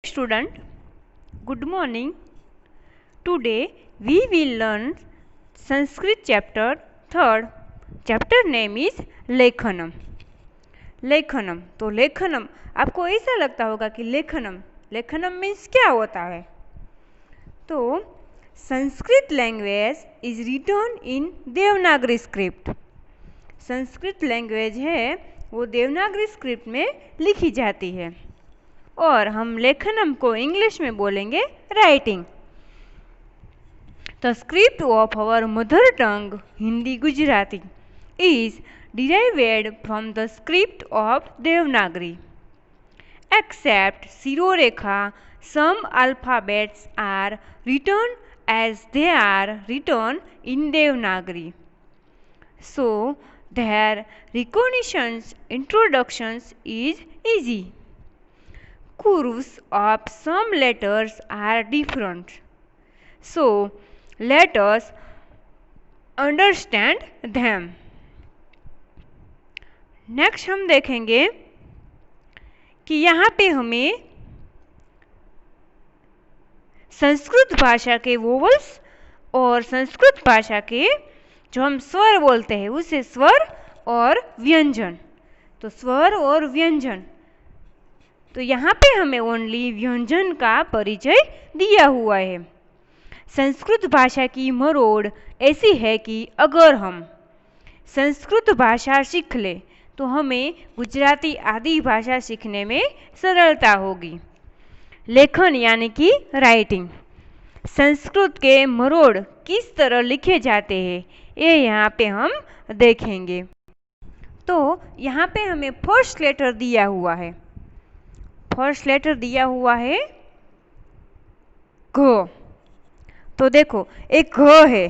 student, good morning. Today we will learn Sanskrit chapter 3rd. Chapter name is लेखनम. लेखनम तो लेखनम आपको ऐसा लगता होगा कि लेखनम मीन्स क्या होता है. तो Sanskrit language is written in Devanagari script. Sanskrit language है वो देवनागरी स्क्रिप्ट में लिखी जाती है और हम लेखनम को इंग्लिश में बोलेंगे writing. The script of our mother tongue Hindi Gujarati is derived from the script of Devanagari. Except shirorekha, some alphabets are written as they are written in Devanagari. So their recognition's introductions is easy. Curves of some letters are different. So let us understand them. Next हम देखेंगे कि यहाँ पे हमें संस्कृत भाषा के vowels और संस्कृत भाषा के जो हम स्वर बोलते हैं उसे स्वर और व्यंजन. तो स्वर और व्यंजन, तो यहाँ पे हमें ओनली व्यंजन का परिचय दिया हुआ है. संस्कृत भाषा की मरोड़ ऐसी है कि अगर हम संस्कृत भाषा सीख ले तो हमें गुजराती आदि भाषा सीखने में सरलता होगी. लेखन यानी कि राइटिंग. संस्कृत के मरोड़ किस तरह लिखे जाते हैं ये यहाँ पे हम देखेंगे. तो यहाँ पे हमें फर्स्ट लेटर दिया हुआ है. फर्स्ट लेटर दिया हुआ है घ. तो देखो एक घ है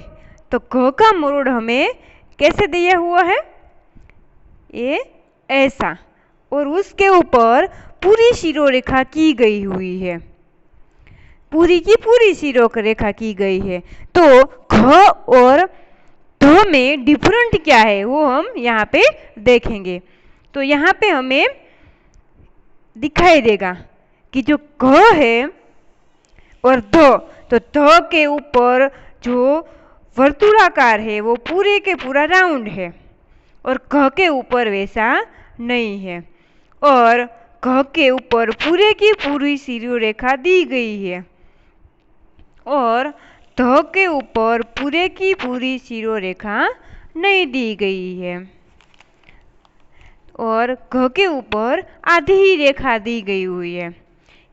तो घ का मरोड़ हमें कैसे दिया हुआ है, ये ऐसा, और उसके ऊपर पूरी शिरोरेखा की गई हुई है. पूरी की पूरी शिरोरेखा की गई है. तो घ और ध में डिफरेंट क्या है वो हम यहाँ पे देखेंगे. तो यहाँ पे हमें दिखाई देगा कि जो घ है और ध, तो ध के ऊपर जो वर्तुलाकार है वो पूरे के पूरा राउंड है और घ के ऊपर वैसा नहीं है. और घ के ऊपर पूरे की पूरी शिरोरेखा दी गई है और ध के ऊपर पूरे की पूरी शिरोरेखा नहीं दी गई है और घ के ऊपर आधी ही रेखा दी गई हुई है.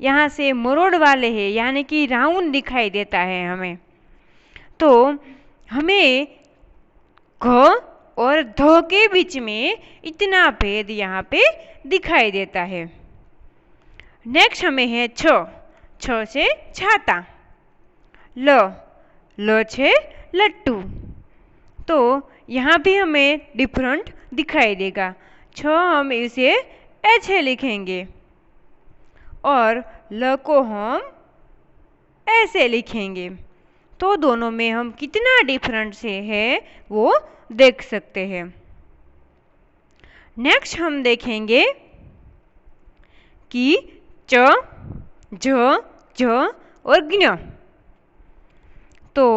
यहाँ से मरोड़ वाले हैं यानी कि राउंड दिखाई देता है हमें. तो हमें घ और ध के बीच में इतना भेद यहाँ पे दिखाई देता है. नेक्स्ट हमें है छ. छ से छाता. ल छे लट्टू. तो यहाँ भी हमें डिफरेंट दिखाई देगा. छ हम इसे ऐसे लिखेंगे और ल को हम ऐसे लिखेंगे. तो दोनों में हम कितना डिफरेंट से है वो देख सकते हैं. नेक्स्ट हम देखेंगे कि च, झ, झ और ज्ञ. तो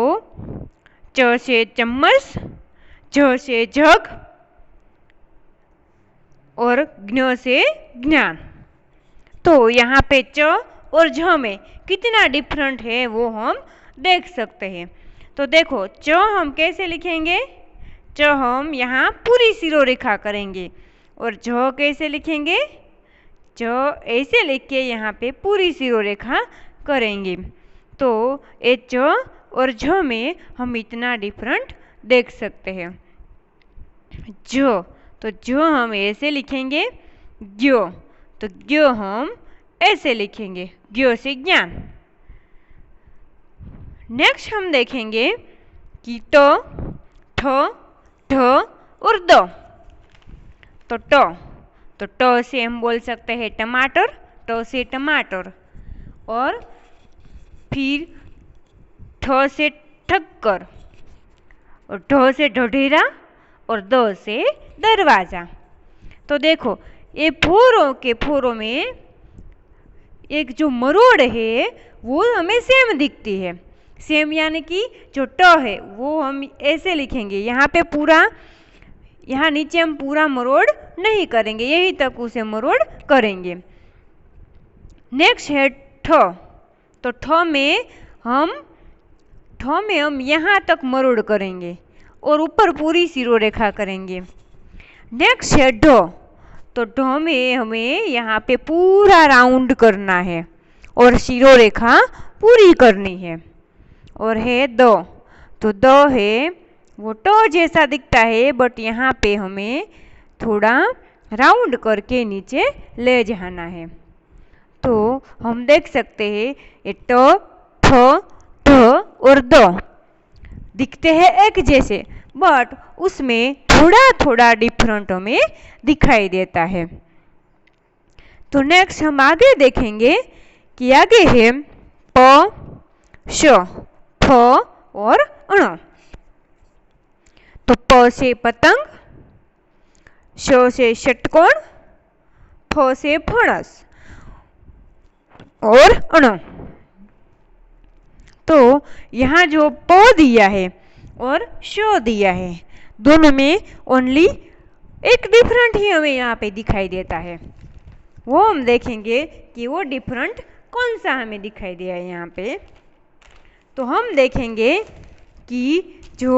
च से चम्मच, झ से जग और ज्ञ से ज्ञान. तो यहाँ पे च और झ में कितना डिफरेंट है वो हम देख सकते हैं. तो देखो च हम कैसे लिखेंगे, च हम यहाँ पूरी शिरोरेखा करेंगे और झ कैसे लिखेंगे, च ऐसे लिख के यहाँ पे पूरी शिरोरेखा करेंगे. तो ये च और झ में हम इतना डिफरेंट देख सकते हैं. झ, तो झ हम ऐसे लिखेंगे. ज्ञ, तो ज्ञ हम ऐसे लिखेंगे, ज्ञ से ज्ञान. नेक्स्ट हम देखेंगे कि ट, ठ, ढ और द. तो ट से हम बोल सकते हैं टमाटर, ट से टमाटर. और फिर ठ से ठक्कर और ढ से ढढेरा और द से दरवाज़ा. तो देखो ये फोरों के फोरों में एक जो मरोड़ है वो हमें सेम दिखती है। सेम यानी कि जो ट है वो हम ऐसे लिखेंगे, यहाँ पे पूरा, यहाँ नीचे हम पूरा मरोड़ नहीं करेंगे, यही तक उसे मरोड़ करेंगे। नेक्स्ट है ठ। तो ठ में हम यहाँ तक मरोड़ करेंगे और ऊपर पूरी शिरोरेखा करेंगे। नेक्स्ट है ढ। तो ढ में हमें यहाँ पे पूरा राउंड करना है और शिरोरेखा पूरी करनी है। और है द। तो द है वो ट जैसा दिखता है, बट यहाँ पे हमें थोड़ा राउंड करके नीचे ले जाना है। तो हम देख सकते हैं ये ट, ठ, ढ और द दिखते हैं एक जैसे, बट उसमें थोड़ा थोड़ा डिफरेंट हमें दिखाई देता है। तो नेक्स्ट हम आगे देखेंगे कि आगे है प, श, फ और अण। तो प से पतंग, श से षटकोण, फ से फणस और अण। तो यहाँ जो प दिया है और श दिया है, दोनों में ओनली एक डिफरेंट ही हमें यहाँ पे दिखाई देता है। वो हम देखेंगे कि वो डिफरेंट कौन सा हमें दिखाई दिया है यहाँ पे। तो हम देखेंगे कि जो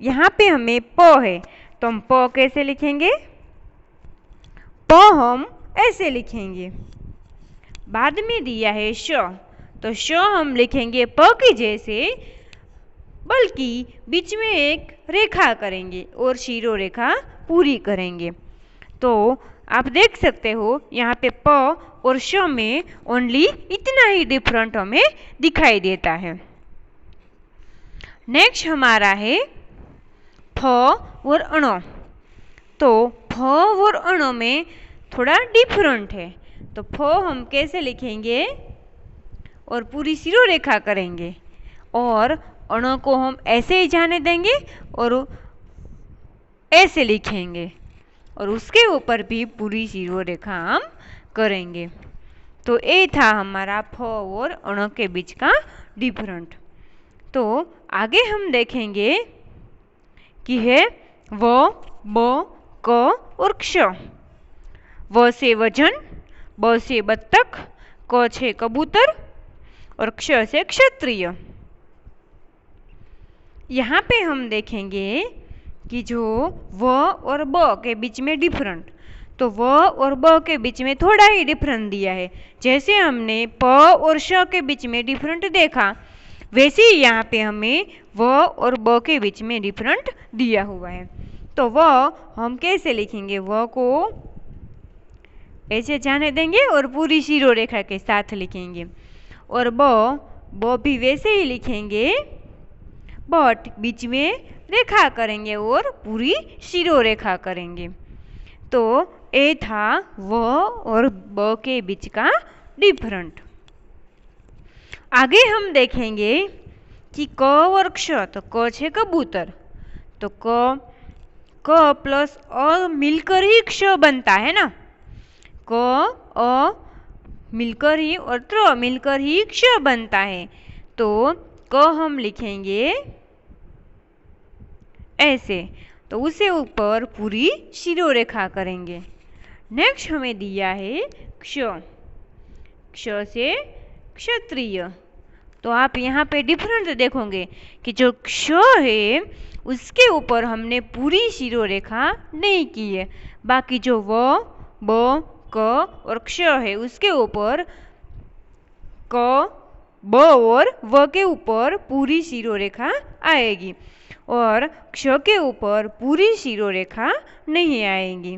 यहाँ पे हमें प है, तो हम प कैसे लिखेंगे? प हम ऐसे लिखेंगे। बाद में दिया है श, तो श हम लिखेंगे प की जैसे, बल्कि बीच में एक रेखा करेंगे और शिरोरेखा पूरी करेंगे। तो आप देख सकते हो यहाँ पे प और श में ओनली इतना ही डिफरेंट हमें दिखाई देता है। नेक्स्ट हमारा है फ और अण। तो फ और अण में थोड़ा डिफरेंट है। तो फ हम कैसे लिखेंगे और पूरी शिरोरेखा करेंगे, और अण को हम ऐसे ही जाने देंगे और ऐसे लिखेंगे और उसके ऊपर भी पूरी शिरोरेखा हम करेंगे। तो ये था हमारा फ और अण के बीच का डिफरेंट। तो आगे हम देखेंगे कि है व, ब, क और क्ष। व से वजन, ब से बत्तख, क से कबूतर और क्ष से क्षत्रिय। यहाँ पे हम देखेंगे कि जो व और ब के बीच में डिफरेंट, तो व और ब के बीच में थोड़ा ही डिफरेंट दिया है। जैसे हमने प और श के बीच में डिफरेंट देखा, वैसे ही यहाँ पे हमें व और ब के बीच में डिफरेंट दिया हुआ है। तो व हम कैसे लिखेंगे? व को ऐसे जाने देंगे और पूरी शिरोरेखा के साथ लिखेंगे, और ब भी वैसे ही लिखेंगे, बट बीच में रेखा करेंगे और पूरी शिरोरेखा करेंगे। तो ये था व और ब के बीच का डिफरेंट। आगे हम देखेंगे कि क और क्ष। तो क छे कबूतर, तो क प्लस अ मिलकर ही क्ष बनता है ना। क अ मिलकर ही और त्र मिलकर ही क्ष बनता है। तो क हम लिखेंगे ऐसे, तो उसे ऊपर पूरी शिरोरेखा करेंगे। नेक्स्ट हमें दिया है क्ष। क्ष से क्षत्रिय। तो आप यहाँ पे डिफरेंट देखोगे कि जो क्ष है उसके ऊपर हमने पूरी शिरोरेखा नहीं की है, बाकी जो व, ब, क और क्ष है उसके ऊपर क, ब और व के ऊपर पूरी शिरोरेखा आएगी और क्ष के ऊपर पूरी शिरोरेखा नहीं आएगी।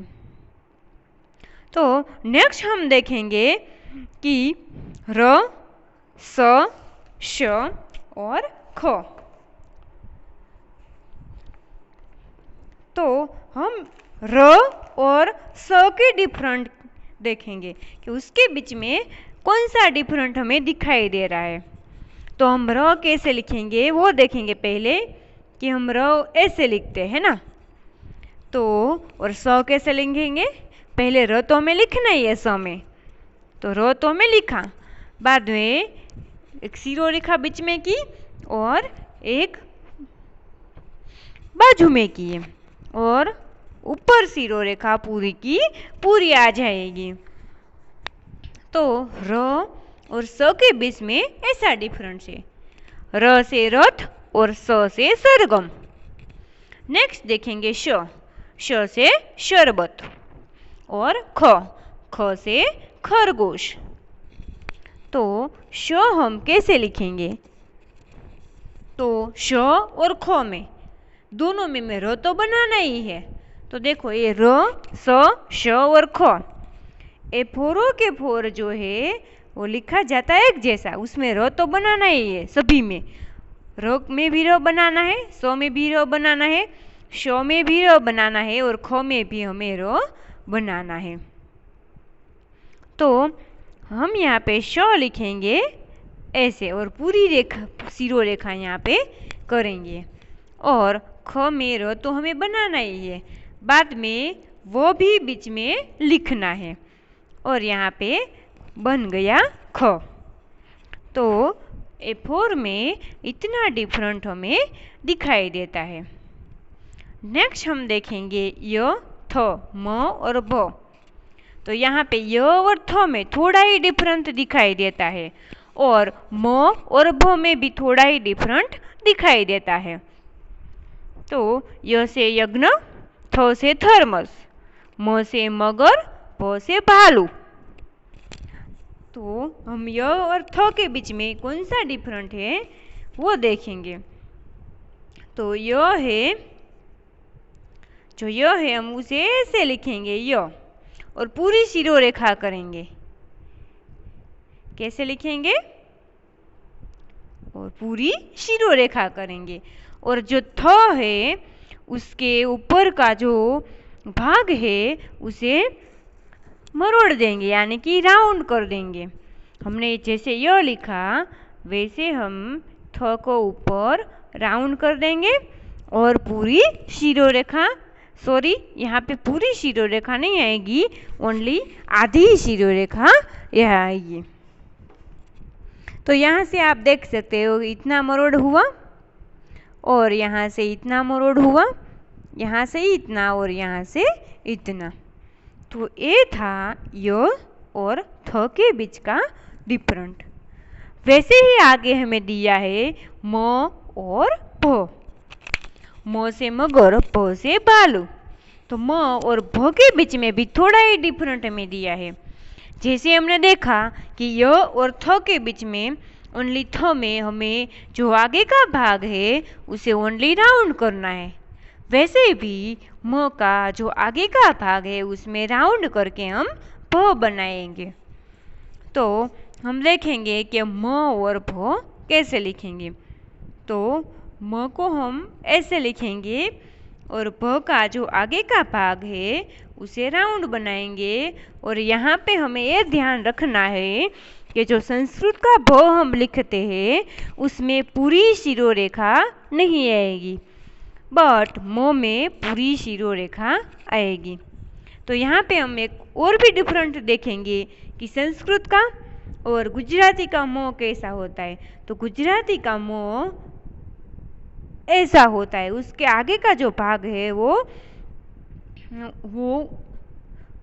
तो नेक्स्ट हम देखेंगे कि र, स, श और ख। तो हम र और स के डिफरेंट देखेंगे कि उसके बीच में कौन सा डिफरेंट हमें दिखाई दे रहा है। तो हम र कैसे लिखेंगे वो देखेंगे पहले, कि हम र ऐसे लिखते हैं ना। तो और स कैसे लिखेंगे? पहले र तो हमें लिखना ही है स में, तो र तो हमें लिखा, बाद में एक सीरो रेखा बीच में की और एक बाजू में की और ऊपर सीरो रेखा पूरी की पूरी आ जाएगी। तो र और स के बीच में ऐसा डिफरेंस है, र से रथ और स से सरगम। नेक्स्ट देखेंगे श से शरबत और ख से खरगोश। तो श हम कैसे लिखेंगे? तो श और ख में दोनों में र तो बनाना ही है। तो देखो ये र स श और ख, ए फोरों के फोर जो है वो लिखा जाता है एक जैसा, उसमें र तो बनाना ही है। सभी में र में भी र बनाना है, स में भी र बनाना है, श में भी र बनाना है और ख में भी हमें र बनाना है। तो हम यहाँ पे श लिखेंगे ऐसे और पूरी रेखा सीरो रेखा यहाँ पे करेंगे और ख में र तो हमें बनाना ही है, बाद में वो भी बीच में लिखना है और यहाँ पे बन गया ख। तो A4 में इतना डिफरेंट हमें दिखाई देता है। नेक्स्ट हम देखेंगे य थ म और भ। तो यहाँ पे य और थ में थोड़ा ही डिफरेंट दिखाई देता है और म और भ में भी थोड़ा ही डिफरेंट दिखाई देता है। तो य से यज्ञ, थ से थर्मस, म से मगर, भ से भालू। तो हम य और थ के बीच में कौन सा डिफरेंट है वो देखेंगे। तो य है, जो य है हम उसे ऐसे लिखेंगे य और पूरी शिरो रेखा करेंगे। कैसे लिखेंगे? और पूरी शिरो रेखा करेंगे। और जो थ है उसके ऊपर का जो भाग है उसे मरोड़ देंगे, यानी कि राउंड कर देंगे। हमने जैसे य लिखा वैसे हम थ को ऊपर राउंड कर देंगे और पूरी शिरो रेखा, सॉरी यहाँ पे पूरी शिरो रेखा नहीं आएगी, ओनली आधी शिरो रेखा यह आएगी। तो यहाँ से आप देख सकते हो इतना मरोड़ हुआ और यहाँ से इतना मरोड़ हुआ, यहाँ से इतना और यहाँ से इतना। तो ये था य और थ के बीच का डिफरेंट। वैसे ही आगे हमें दिया है म और भ। म से मगर, भ से भालू। तो म और भ के बीच में भी थोड़ा ही डिफरेंट हमें दिया है। जैसे हमने देखा कि य और थ के बीच में ओनली थ में हमें जो आगे का भाग है उसे ओनली राउंड करना है, वैसे भी म का जो आगे का भाग है उसमें राउंड करके हम भ बनाएंगे। तो हम देखेंगे कि म और भ कैसे लिखेंगे। तो म को हम ऐसे लिखेंगे और भ का जो आगे का भाग है उसे राउंड बनाएंगे। और यहाँ पे हमें ये ध्यान रखना है कि जो संस्कृत का भ हम लिखते हैं उसमें पूरी शिरो रेखा नहीं आएगी, बट म में पूरी शिरो रेखा आएगी। तो यहाँ पे हम एक और भी डिफरेंट देखेंगे कि संस्कृत का और गुजराती का म कैसा होता है। तो गुजराती का म ऐसा होता है, उसके आगे का जो भाग है वो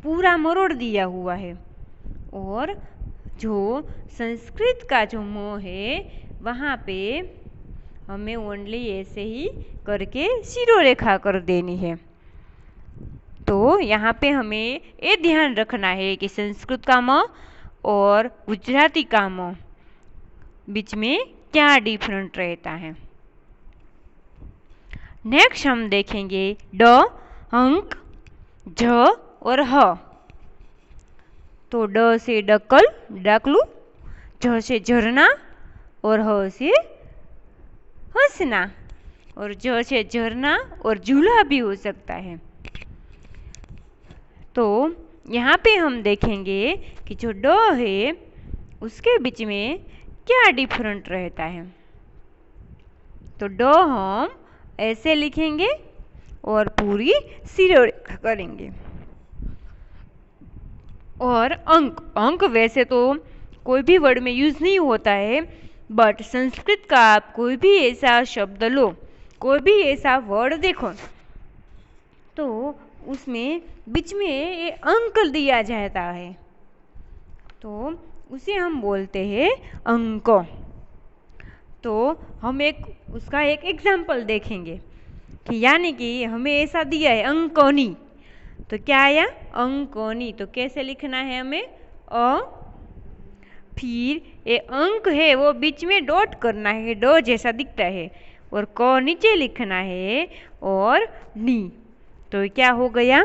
पूरा मरोड़ दिया हुआ है, और जो संस्कृत का जो म है वहाँ पे हमें ओनली ऐसे ही करके शिरो रेखा कर देनी है। तो यहाँ पे हमें ये ध्यान रखना है कि संस्कृत का म और गुजराती का म बीच में क्या डिफरेंट रहता है। नेक्स्ट हम देखेंगे ड, अंक, झ और ह। तो ड से डकल, डाकलू, झ से झरना और ह से हंसना, और झ से झरना और झूला भी हो सकता है। तो यहाँ पे हम देखेंगे कि जो ड है उसके बीच में क्या डिफरेंट रहता है। तो ड हम ऐसे लिखेंगे और पूरी शिरो रेखा करेंगे। और अंक, अंक वैसे तो कोई भी वर्ड में यूज़ नहीं होता है, बट संस्कृत का आप कोई भी ऐसा शब्द लो, कोई भी ऐसा वर्ड देखो, तो उसमें बीच में ये अंक दिया जाता है, तो उसे हम बोलते हैं अंक। तो हम उसका एक एग्जाम्पल देखेंगे कि यानी कि हमें ऐसा दिया है अंकोनी, तो क्या आया अंकोनी, तो कैसे लिखना है हमें फिर ये अंक है वो बीच में डॉट करना है, डो जैसा दिखता है, और क नीचे लिखना है और नी, तो क्या हो गया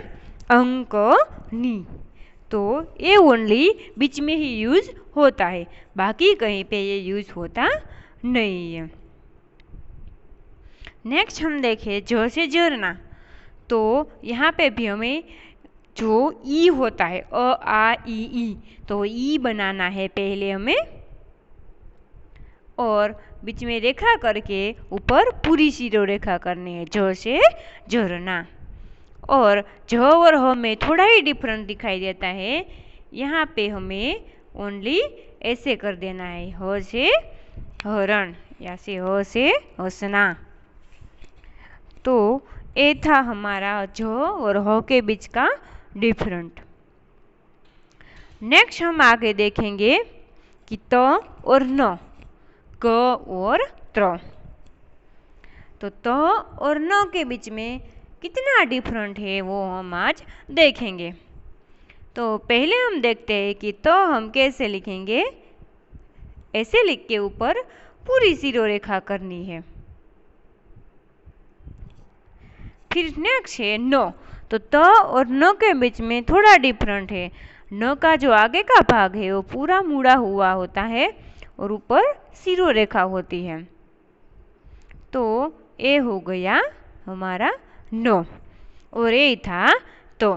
अंकनी। तो ये ओनली बीच में ही यूज होता है, बाकी कहीं पे ये यूज होता नहीं है। नेक्स्ट हम देखें ज से झरना, तो यहाँ पे भी हमें जो ई होता है अ आ ई, तो ई बनाना है पहले हमें, और बीच में रेखा करके ऊपर पूरी सीरो रेखा करनी है, ज से झरना। और ज और ह में थोड़ा ही डिफरेंट दिखाई देता है, यहाँ पे हमें ओनली ऐसे कर देना है, ह से हरण या से ह से हंसना। तो ये था हमारा ज और ह के बीच का डिफरेंट। नेक्स्ट हम आगे देखेंगे कि त और न, क और त्र, तो त और न के बीच में कितना डिफरेंट है वो हम आज देखेंगे। तो पहले हम देखते हैं कि तो हम कैसे लिखेंगे, ऐसे लिख के ऊपर पूरी सीरो रेखा करनी है। फिर नेक्स्ट है न, तो त और न के बीच में थोड़ा डिफरेंट है, न का जो आगे का भाग है वो पूरा मुड़ा हुआ होता है और ऊपर सीरो रेखा होती है, तो ये हो गया हमारा न, और ये था तो।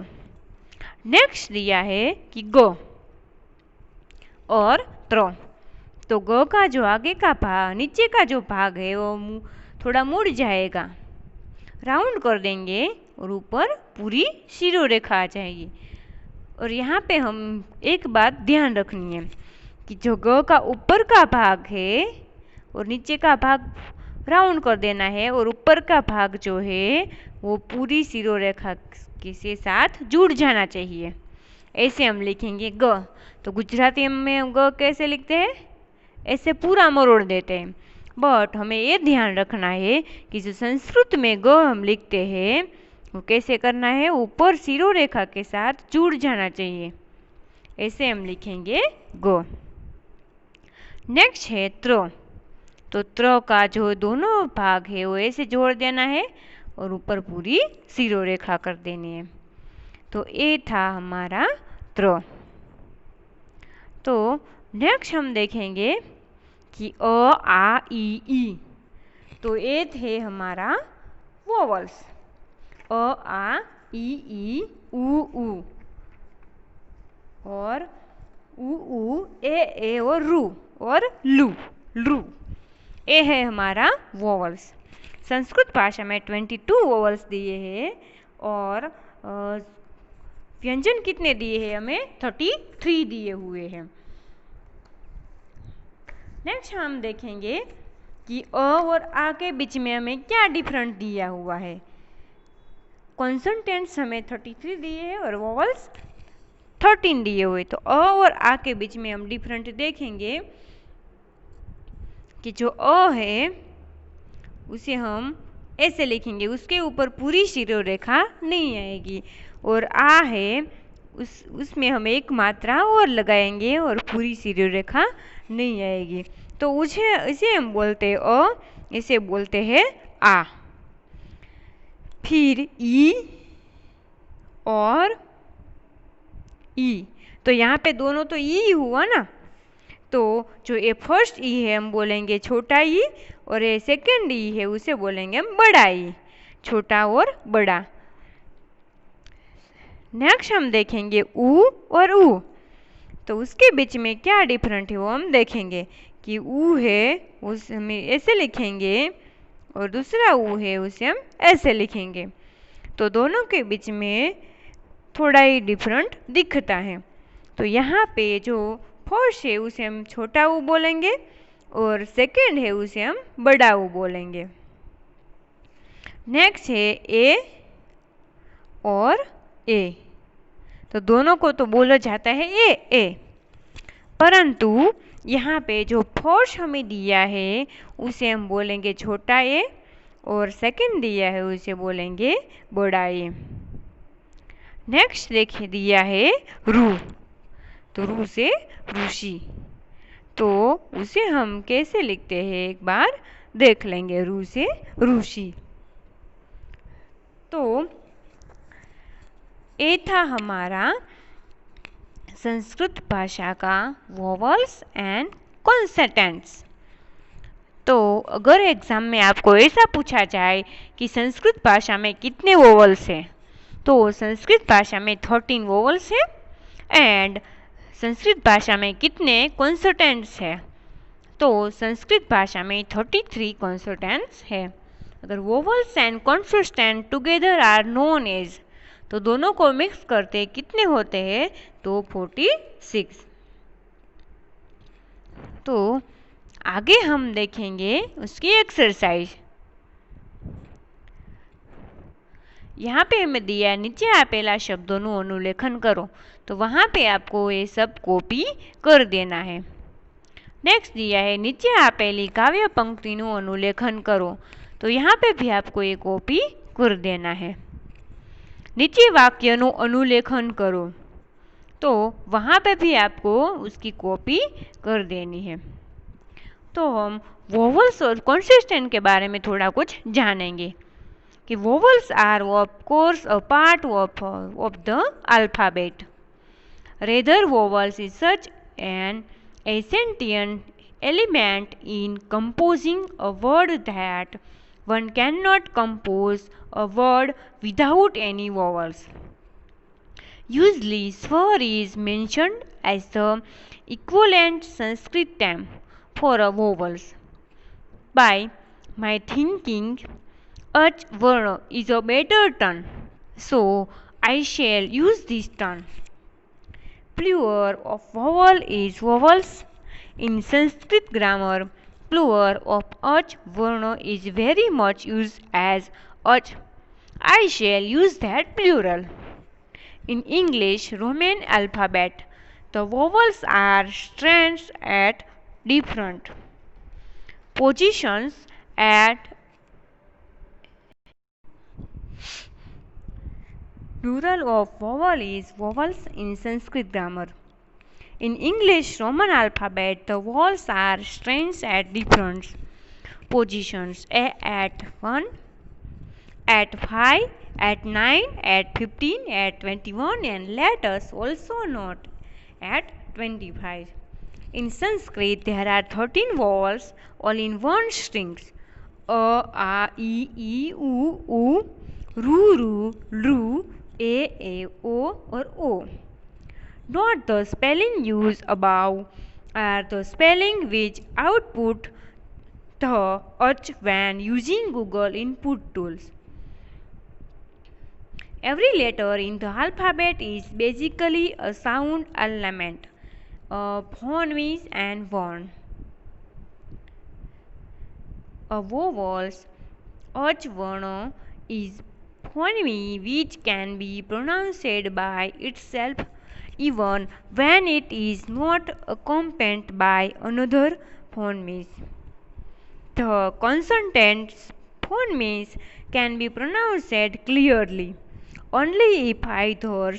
नेक्स्ट दिया है कि ग और त्र, तो ग का जो आगे का भाग, नीचे का जो भाग है वो थोड़ा मुड़ जाएगा, राउंड कर देंगे और ऊपर पूरी सीरो रेखा आ जाएगी। और यहाँ पे हम एक बात ध्यान रखनी है कि जो ग का ऊपर का भाग है और नीचे का भाग राउंड कर देना है, और ऊपर का भाग जो है वो पूरी सीरो रेखा के साथ जुड़ जाना चाहिए। ऐसे हम लिखेंगे ग, तो गुजराती में हम ग कैसे लिखते हैं, ऐसे पूरा मरोड़ देते हैं, बट हमें ये ध्यान रखना है कि जो संस्कृत में ग हम लिखते हैं वो कैसे करना है, ऊपर सीरो रेखा के साथ जुड़ जाना चाहिए, ऐसे हम लिखेंगे ग। नेक्स्ट है त्र, तो त्र का जो दोनों भाग है वो ऐसे जोड़ देना है और ऊपर पूरी सीरो रेखा कर देनी है, तो ये था हमारा त्र। तो नेक्स्ट हम देखेंगे कि अ आ ई, तो ये थे हमारा वोवल्स, अ आ ई उ, और उ ए और रू और लू, ये है हमारा वोवल्स। संस्कृत भाषा में 22 वोवल्स दिए हैं, और व्यंजन कितने दिए हैं हमें, 33 दिए हुए हैं। नेक्स्ट हम देखेंगे कि अ और आ के बीच में हमें क्या डिफरेंट दिया हुआ है। कॉन्सोनेंट्स हमें 33 दिए हैं और वोवल्स 13 दिए हुए, तो अ और आ के बीच में हम डिफरेंट देखेंगे कि जो अ है उसे हम ऐसे लिखेंगे, उसके ऊपर पूरी सीरो रेखा नहीं आएगी, और आ है उसमें हम एक मात्रा और लगाएंगे और पूरी सीरो रेखा नहीं आएगी, तो इसे हम बोलते हैं अ, इसे बोलते हैं आ। फिर ई और ई, तो यहाँ पे दोनों तो ई हुआ ना, तो जो ये फर्स्ट ई है हम बोलेंगे छोटा ई, और ये सेकेंड ई है उसे बोलेंगे हम बड़ा ई, छोटा और बड़ा। नेक्स्ट हम देखेंगे ऊ और ऊ, तो उसके बीच में क्या डिफरेंट है वो हम देखेंगे कि ऊ है उस हम ऐसे लिखेंगे और दूसरा ऊ है उसे हम ऐसे लिखेंगे, तो दोनों के बीच में थोड़ा ही डिफरेंट दिखता है। तो यहाँ पे जो फर्स्ट है उसे हम छोटा ऊ बोलेंगे और सेकंड है उसे हम बड़ा ऊ बोलेंगे। नेक्स्ट है ए और ए, तो दोनों को तो बोला जाता है ए, परंतु यहाँ पे जो फर्स्ट हमें दिया है उसे हम बोलेंगे छोटा ए और सेकंड दिया है उसे बोलेंगे बड़ा ए। नेक्स्ट देखिए दिया है रू, तो रू से ऋषि, तो उसे हम कैसे लिखते हैं एक बार देख लेंगे। रू से ऋषि। तो ये था हमारा संस्कृत भाषा का वोवल्स एंड कॉन्सोनेंट्स। तो अगर एग्जाम में आपको ऐसा पूछा जाए कि संस्कृत भाषा में कितने वोवल्स हैं, तो संस्कृत भाषा में 13 वोवल्स हैं एंड संस्कृत भाषा में कितने कॉन्सोनेंट्स हैं, तो संस्कृत भाषा में 33 कॉन्सोनेंट्स है। अगर vowels and consonant together are known as, तो दोनों को मिक्स करते कितने होते हैं, तो 46। तो आगे हम देखेंगे उसकी एक्सरसाइज। यहाँ पे हमें दिया नीचे आपेला शब्दों अनुलेखन करो, तो वहाँ पे आपको ये सब कॉपी कर देना है। नेक्स्ट दिया है नीचे आपेली काव्य पंक्तिનું अनुलेखन करो, तो यहाँ पे भी आपको ये कॉपी कर देना है। नीचे वाक्यનું अनुलेखन करो, तो वहाँ पे भी आपको उसकी कॉपी कर देनी है। तो हम वोवल्स और कॉन्सिस्टेंट के बारे में थोड़ा कुछ जानेंगे कि vowels are of course a part of the alphabet. Rather vowels is such an essential element in composing a word that one cannot compose a word without any vowels. Usually, swar is mentioned as the equivalent Sanskrit term for a vowels. By my thinking, ach varna is a better term, so I shall use this term. Plural of vowel is vowels. In Sanskrit grammar, plural of ach varna is very much used as ach. I shall use that plural. In English Roman alphabet, the vowels are stressed at different positions at plural of vowel is vowels in Sanskrit grammar. In English Roman alphabet, the vowels are stressed at different positions at 1, at 5, at 9, at 15, at 21 and let us also note at 25. In Sanskrit there are 13 vowels all in one strings: a, e, u, ru, lu, a, o or o. Note the spelling used above are the spelling which output the ach when using Google input tools. Every letter in the alphabet is basically a sound element, a phoneme and vowel. A vowel's ach varna is phoneme which can be pronounced by itself even when it is not accompanied by another phoneme. The consonant phonemes can be pronounced clearly only if either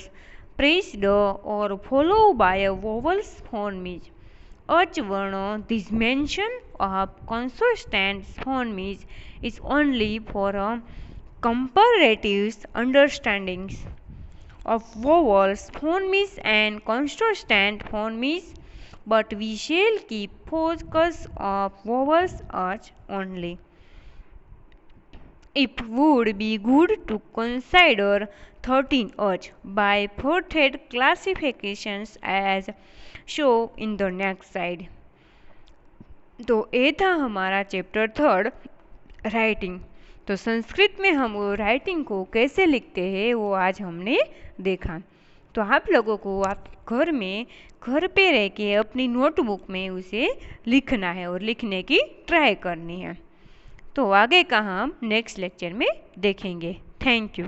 preceded or followed by a vowel phoneme. Ach varna, this mention of consonant phonemes is only for a comparative understanding of vowels, phonemes and consonant phonemes, but we shall keep focus of vowels ach only. It would be good to consider 13 ach by classifications as shown in the next slide. तो ये था हमारा chapter 3 writing. तो संस्कृत में हम वो writing को कैसे लिखते हैं वो आज हमने देखा। तो आप लोगों को आप घर पे रह के अपनी नोटबुक में उसे लिखना है और लिखने की ट्राई करनी है। तो आगे का हम नेक्स्ट लेक्चर में देखेंगे। Thank you.